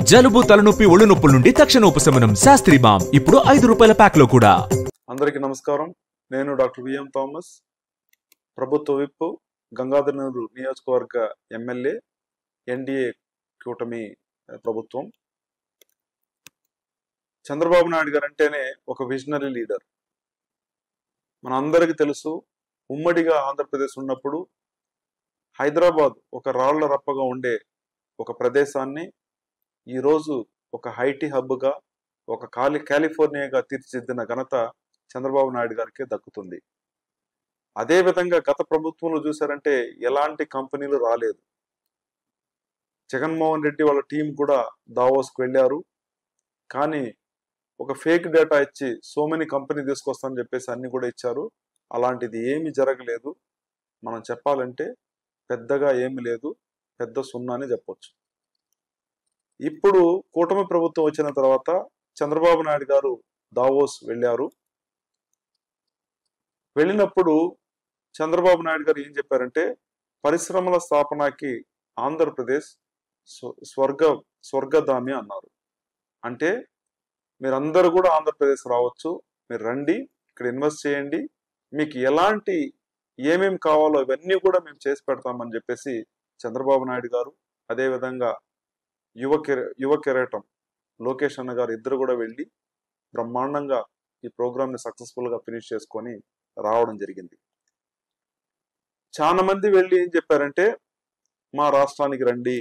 జలుబు తలనొప్పి ఒళ్ళు నొప్పుల నుండి తక్షణ ఉపశమనం శాస్త్రి బామ్ ఇప్పుడు 5 రూపాయల ప్యాక్ లో కూడా. అందరికీ నమస్కారం. నేను డాక్టర్ విఎం థామస్, ప్రభుత్వ విప్, గంగాధరనగర్ నియోజకవర్గ ఎమ్మెల్యే, ఎన్డీఏ కూటమి ప్రభుత్వం. చంద్రబాబు నాయుడు గారు అంటేనే ఒక విజనరీ లీడర్. మన అందరికీ తెలుసు, ఉమ్మడిగా ఆంధ్రప్రదేశ్ ఉన్నప్పుడు హైదరాబాద్ ఒక రాళ్ల రప్పగా ఉండే ఒక ప్రదేశాన్ని ఈరోజు ఒక ఐటీ హబ్గా, ఒక కాలిఫోర్నియాగా తీర్చిదిద్దిన ఘనత చంద్రబాబు నాయుడు గారికి దక్కుతుంది. అదేవిధంగా గత ప్రభుత్వంలో చూసారంటే ఎలాంటి కంపెనీలు రాలేదు. జగన్మోహన్ రెడ్డి వాళ్ళ టీం కూడా దావోస్కి వెళ్ళారు. కానీ ఒక ఫేక్ డేటా ఇచ్చి మెనీ కంపెనీ తీసుకొస్తామని చెప్పేసి అన్ని కూడా ఇచ్చారు. అలాంటిది ఏమీ జరగలేదు. మనం చెప్పాలంటే పెద్దగా ఏమి లేదు, పెద్ద సున్నాని చెప్పొచ్చు. ఇప్పుడు కూటమి ప్రభుత్వం వచ్చిన తర్వాత చంద్రబాబు నాయుడు గారు దావోస్ వెళ్ళారు. వెళ్ళినప్పుడు చంద్రబాబు నాయుడు గారు ఏం చెప్పారంటే, పరిశ్రమల స్థాపనకి ఆంధ్రప్రదేశ్ స్వర్గధామి అన్నారు. అంటే మీరందరూ కూడా ఆంధ్రప్రదేశ్ రావచ్చు, మీరు రండి, ఇక్కడ ఇన్వెస్ట్ చేయండి, మీకు ఎలాంటి ఏమేమి కావాలో ఇవన్నీ కూడా మేము చేసి పెడతామని చెప్పేసి చంద్రబాబు నాయుడు గారు, అదేవిధంగా యువ కిరీటం లోకేష్ అన్న గారు ఇద్దరు కూడా వెళ్ళి బ్రహ్మాండంగా ఈ ప్రోగ్రామ్ని సక్సెస్ఫుల్గా ఫినిష్ చేసుకొని రావడం జరిగింది. చాలా మంది వెళ్ళి ఏం చెప్పారంటే, మా రాష్ట్రానికి రండి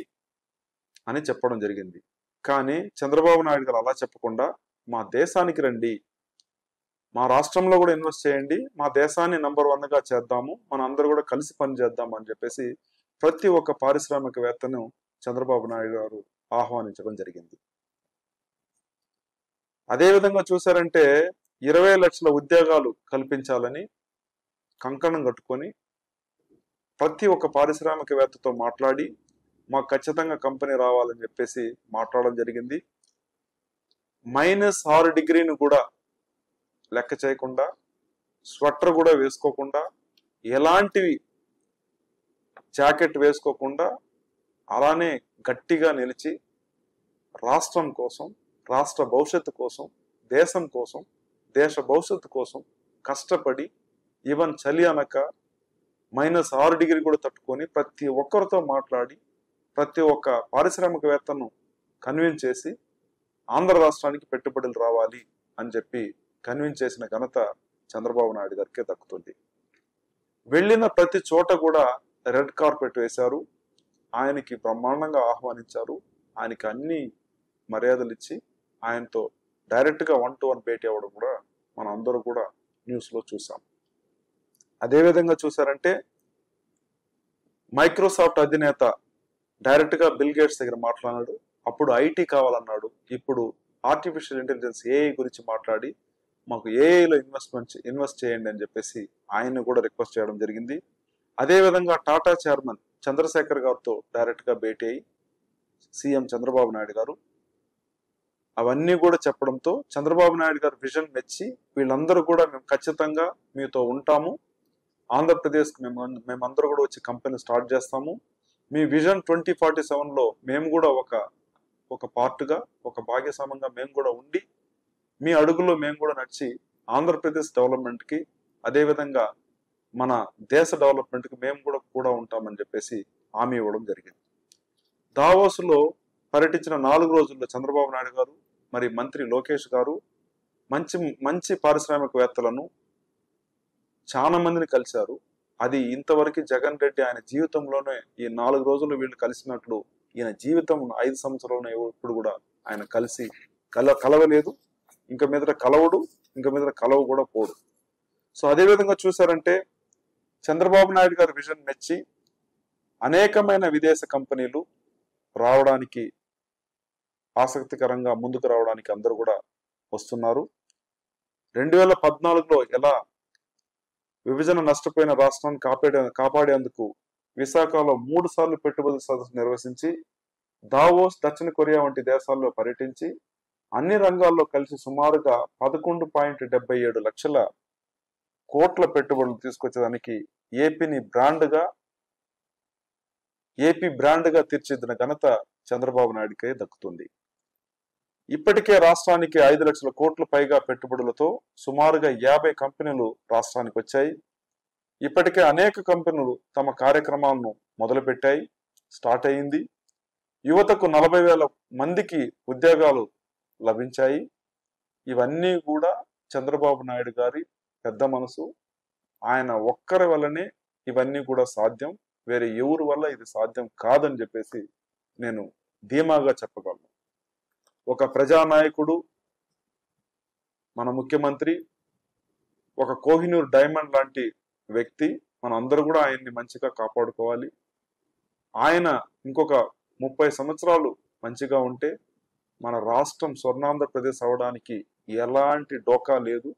అని చెప్పడం జరిగింది. కానీ చంద్రబాబు నాయుడు గారు అలా చెప్పకుండా, మా దేశానికి రండి, మా రాష్ట్రంలో కూడా ఇన్వెస్ట్ చేయండి, మా దేశాన్ని నంబర్ 1గా చేద్దాము, మన అందరూ కూడా కలిసి పని చేద్దాము అని చెప్పేసి ప్రతి ఒక్క పారిశ్రామికవేత్తను చంద్రబాబు నాయుడు గారు ఆహ్వానించడం జరిగింది. అదేవిధంగా చూసారంటే 20 లక్షల ఉద్యోగాలు కల్పించాలని కంకణం కట్టుకొని ప్రతి ఒక్క పారిశ్రామికవేత్తతో మాట్లాడి మాకు ఖచ్చితంగా కంపెనీ రావాలని చెప్పేసి మాట్లాడడం జరిగింది. -6 డిగ్రీని కూడా లెక్క చేయకుండా, స్వెటర్ కూడా వేసుకోకుండా, ఎలాంటివి జాకెట్ వేసుకోకుండా అలానే గట్టిగా నిలిచి రాష్ట్రం కోసం, రాష్ట్ర భవిష్యత్తు కోసం, దేశం కోసం, దేశ భవిష్యత్తు కోసం కష్టపడి ఈవెన్ చలి అనక -6 డిగ్రీ కూడా తట్టుకొని ప్రతి ఒక్కరితో మాట్లాడి ప్రతి ఒక్క పారిశ్రామికవేత్తను కన్విన్స్ చేసి ఆంధ్ర రాష్ట్రానికి పెట్టుబడులు రావాలి అని చెప్పి కన్విన్స్ చేసిన ఘనత చంద్రబాబు నాయుడు గారికే దక్కుతుంది. వెళ్ళిన ప్రతి చోట కూడా రెడ్ కార్పెట్ వేశారు, ఆయనకి బ్రహ్మాండంగా ఆహ్వానించారు, ఆయనకి అన్ని మర్యాదలు ఇచ్చి ఆయనతో డైరెక్ట్గా 1-to-1 భేటీ అవ్వడం కూడా మనం అందరూ కూడా న్యూస్లో చూసాం. అదేవిధంగా చూసారంటే మైక్రోసాఫ్ట్ అధినేత డైరెక్ట్గా బిల్ గేట్స్ దగ్గర మాట్లాడాడు. అప్పుడు ఐటీ కావాలన్నాడు, ఇప్పుడు ఆర్టిఫిషియల్ ఇంటెలిజెన్స్ ఏఐ గురించి మాట్లాడి మాకు ఏఐలో ఇన్వెస్ట్ చేయండి అని చెప్పేసి ఆయన్ని కూడా రిక్వెస్ట్ చేయడం జరిగింది. అదేవిధంగా టాటా చైర్మన్ చంద్రశేఖర్ గారితో డైరెక్ట్గా భేటీ అయ్యి సీఎం చంద్రబాబు నాయుడు గారు అవన్నీ కూడా చెప్పడంతో చంద్రబాబు నాయుడు గారు విజన్ మెచ్చి వీళ్ళందరూ కూడా మేము ఖచ్చితంగా మీతో ఉంటాము, ఆంధ్రప్రదేశ్కి మేమందరూ కూడా వచ్చి కంపెనీ స్టార్ట్ చేస్తాము, మీ విజన్ 2047లో మేము కూడా ఒక పార్ట్గా, ఒక భాగస్వామ్యంగా మేము కూడా ఉండి మీ అడుగులో మేము కూడా నడిచి ఆంధ్రప్రదేశ్ డెవలప్మెంట్కి, అదేవిధంగా మన దేశ డెవలప్మెంట్కి మేము కూడా ఉంటామని చెప్పేసి హామీ ఇవ్వడం జరిగింది. దావోస్లో పర్యటించిన 4 రోజుల్లో చంద్రబాబు నాయుడు గారు మరి మంత్రి లోకేష్ గారు మంచి పారిశ్రామికవేత్తలను చాలా మందిని కలిశారు. అది ఇంతవరకు జగన్ రెడ్డి ఆయన జీవితంలోనే ఈ 4 రోజులు వీళ్ళు కలిసినట్లు ఈయన జీవితం 5 సంవత్సరాలను ఇప్పుడు కూడా ఆయన కలవలేదు, ఇంక మీద కలవడు, ఇంక మీద కలవ కూడా పోడు. సో అదేవిధంగా చూసారంటే చంద్రబాబు నాయుడు గారి విజన్ మెచ్చి అనేకమైన విదేశ కంపెనీలు రావడానికి ఆసక్తికరంగా ముందుకు రావడానికి అందరూ కూడా వస్తున్నారు. 2014లో ఎలా విభజన నష్టపోయిన రాష్ట్రాన్ని కాపాడేందుకు విశాఖలో 3 సార్లు పెట్టుబడుల సదస్సు నిర్వహించి దావోస్, దక్షిణ కొరియా వంటి దేశాల్లో పర్యటించి అన్ని రంగాల్లో కలిసి సుమారుగా 11.77 లక్షల కోట్ల పెట్టుబడులు తీసుకొచ్చేదానికి ఏపీ బ్రాండ్ గా తీర్చిదిద్దిన ఘనత చంద్రబాబు నాయుడుకే దక్కుతుంది. ఇప్పటికే రాష్ట్రానికి 5 లక్షల కోట్ల పైగా పెట్టుబడులతో సుమారుగా 50 కంపెనీలు రాష్ట్రానికి వచ్చాయి. ఇప్పటికే అనేక కంపెనీలు తమ కార్యక్రమాలను మొదలుపెట్టాయి, స్టార్ట్ అయింది. యువతకు 40,000 మందికి ఉద్యోగాలు లభించాయి. ఇవన్నీ కూడా చంద్రబాబు నాయుడు గారి పెద్ద మనసు, ఆయన ఒక్కరి వల్లనే ఇవన్నీ కూడా సాధ్యం, వేరే ఎవరి వల్ల ఇది సాధ్యం కాదని చెప్పేసి నేను ధీమాగా చెప్పగలను. ఒక ప్రజానాయకుడు, మన ముఖ్యమంత్రి, ఒక కోహినూర్ డైమండ్ లాంటి వ్యక్తి, మనం అందరూ కూడా ఆయన్ని మంచిగా కాపాడుకోవాలి. ఆయన ఇంకొక 30 సంవత్సరాలు మంచిగా ఉంటే మన రాష్ట్రం స్వర్ణాంధ్రప్రదేశ్ అవడానికి ఎలాంటి డోకా లేదు.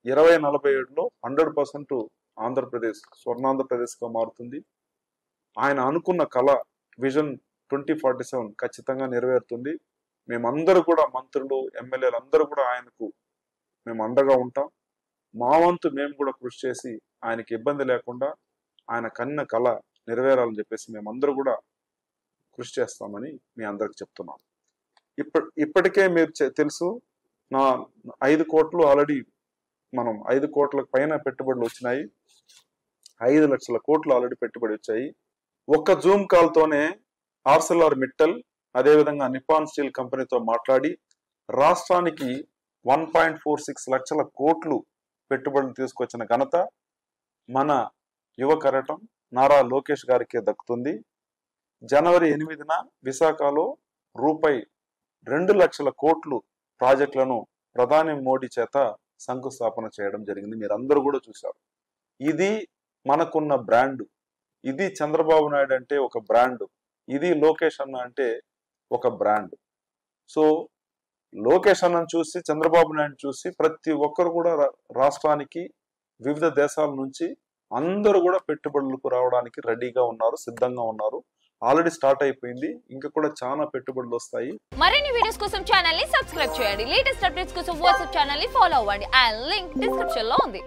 2047లో 100% ఆంధ్రప్రదేశ్ స్వర్ణాంధ్రప్రదేశ్గా మారుతుంది. ఆయన అనుకున్న కళ విజన్ 2047 ఖచ్చితంగా నెరవేరుతుంది. మేమందరూ కూడా మంత్రులు, ఎమ్మెల్యేలు అందరూ కూడా ఆయనకు మేము అండగా ఉంటాం. మా వంతు మేము కూడా కృషి చేసి ఆయనకి ఇబ్బంది లేకుండా ఆయన కన్న కళ నెరవేరాలని చెప్పేసి మేమందరూ కూడా కృషి చేస్తామని మీ అందరికి చెప్తున్నాను. ఇప్పటికే మీరు తెలుసు, నా 5 కోట్లు ఆల్రెడీ మనం 5 కోట్ల పైన పెట్టుబడులు వచ్చినాయి. 5 లక్షల కోట్లు ఆల్రెడీ పెట్టుబడి వచ్చాయి. ఒక్క జూమ్ కాల్తోనే ఆర్సెల్ఆర్ మిట్టల్, అదేవిధంగా నిపాన్ స్టీల్ కంపెనీతో మాట్లాడి రాష్ట్రానికి 1.46 లక్షల కోట్లు పెట్టుబడులు తీసుకొచ్చిన ఘనత మన యువ కరటం నారా లోకేష్ గారికి దక్కుతుంది. జనవరి 8న విశాఖలో రూపాయి 2 లక్షల కోట్లు ప్రాజెక్టులను ప్రధాని మోడీ చేత శంకుస్థాపన చేయడం జరిగింది. మీరందరూ కూడా చూశారు. ఇది మనకున్న బ్రాండ్. ఇది చంద్రబాబు నాయుడు అంటే ఒక బ్రాండ్, ఇది లోకేష్ అన్న అంటే ఒక బ్రాండ్. సో లోకేష్ అన్నను చూసి, చంద్రబాబు నాయుడు చూసి ప్రతి ఒక్కరు కూడా రాష్ట్రానికి వివిధ దేశాల నుంచి అందరూ కూడా పెట్టుబడులకు రావడానికి రెడీగా ఉన్నారు, సిద్ధంగా ఉన్నారు. ఆల్రెడీ స్టార్ట్ అయిపోయింది, ఇంకా కూడా చాలా పెట్టుబడులు వస్తాయి. మరిన్ని వీడియోస్ కోసం ఛానల్ ని సబ్స్క్రైబ్ చేయండి. లేటెస్ట్ అప్డేట్స్ కోసం వాట్సాప్ ఛానల్ ని ఫాలో అవ్వండి. ఆ లింక్ డిస్క్రిప్షన్ లో ఉంది.